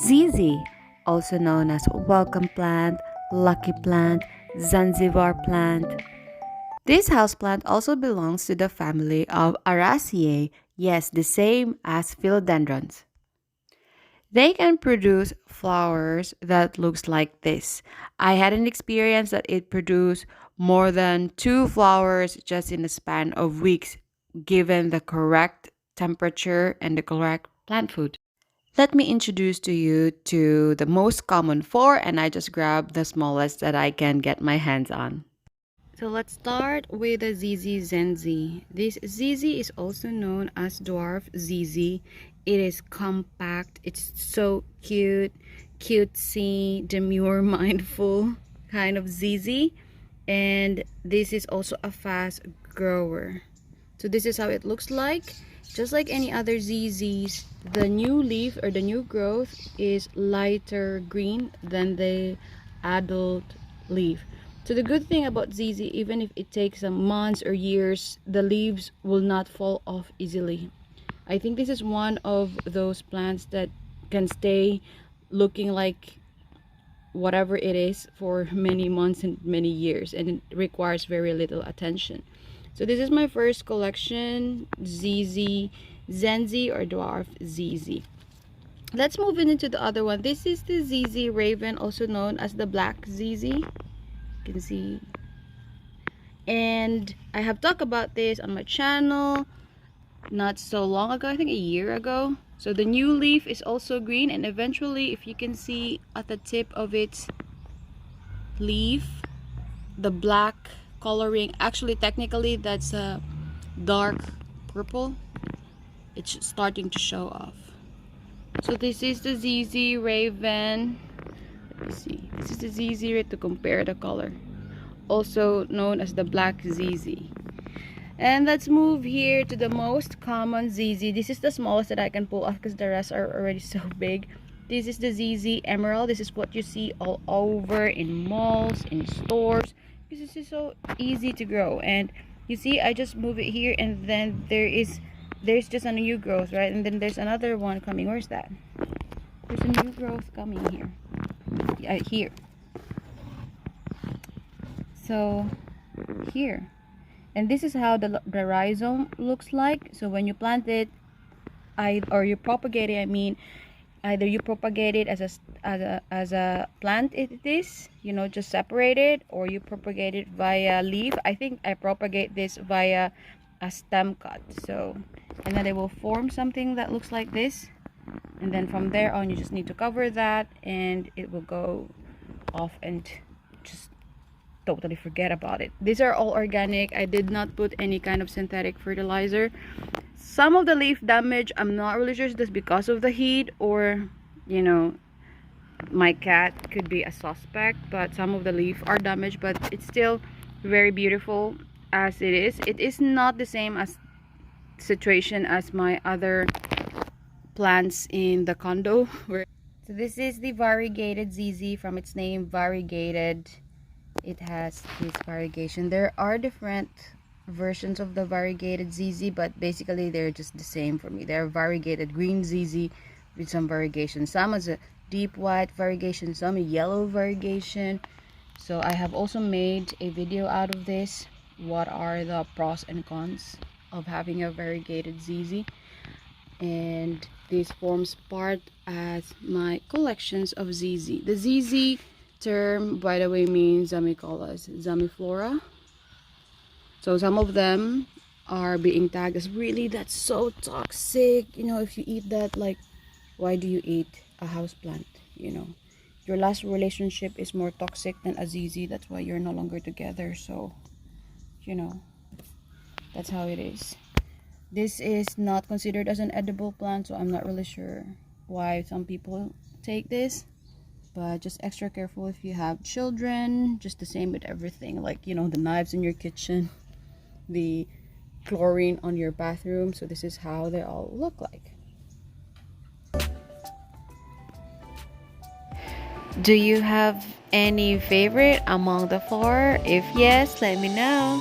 ZZ, also known as welcome plant, lucky plant, Zanzibar plant. This houseplant also belongs to the family of Araceae, yes, the same as philodendrons. They can produce flowers that looks like this. I had an experience that it produced more than two flowers just in a span of weeks, given the correct temperature and the correct plant food. Let me introduce to you to the most common four, and I just grabbed the smallest that I can get my hands on. So let's start with the ZZ Zenzi. This ZZ is also known as Dwarf ZZ. It is compact, it's so cute, cutesy, demure, mindful kind of ZZ. And this is also a fast grower. So this is how it looks like. Just like any other ZZs, the new leaf or the new growth is lighter green than the adult leaf. So the good thing about ZZ, even if it takes some months or years, the leaves will not fall off easily. I think this is one of those plants that can stay looking like whatever it is for many months and many years, and it requires very little attention. So this is my first collection, ZZ Zenzi or Dwarf ZZ. Let's move into the other one. This is the ZZ Raven, also known as the Black ZZ. You can see. And I have talked about this on my channel not so long ago, I think a year ago. So the new leaf is also green, and eventually, if you can see at the tip of its leaf, the black coloring, actually technically that's a dark purple, it's starting to show off. So this is the ZZ Raven. Let me see, this is the ZZ to compare the color, also known as the Black ZZ. And let's move here to the most common ZZ. This is the smallest that I can pull off because the rest are already so big. This is the ZZ Emerald. This is what you see all over in malls, in stores, because this is so easy to grow. And you see, I just move it here, and then there's just a new growth, right? And then there's another one coming. Where's that? There's a new growth coming here. Yeah, here. So here. And this is how the rhizome looks like. So when you plant it, or you propagate it, I mean, either you propagate it as a plant it is, you know, just separate it, or you propagate it via leaf. I think I propagate this via a stem cut. So, and then it will form something that looks like this. And then from there on, you just need to cover that, and it will go off and just totally forget about it. These are all organic. I did not put any kind of synthetic fertilizer. Some of the leaf damage, I'm not really sure if it's because of the heat, or, you know, my cat could be a suspect, but some of the leaf are damaged, but it's still very beautiful as it is. It is not the same as situation as my other plants in the condo. So this is the Variegated ZZ, from its name, variegated. It has this variegation. There are different versions of the Variegated ZZ, but basically they're just the same for me. They're variegated green ZZ with some variegation. Some is a deep white variegation, some a yellow variegation. So I have also made a video out of this. What are the pros and cons of having a variegated ZZ? And this forms part as my collections of ZZ. The ZZ term, by the way, means Zamicolas, Zamiflora. So some of them are being tagged as, really, that's so toxic, you know, if you eat that, like, why do you eat a house plant? You know, your last relationship is more toxic than a ZZ, that's why you're no longer together. So, you know, that's how it is. This is not considered as an edible plant, so I'm not really sure why some people take this. But just extra careful if you have children. Just the same with everything, like, you know, the knives in your kitchen, the chlorine on your bathroom. So this is how they all look like. Do you have any favorite among the four? If yes, let me know.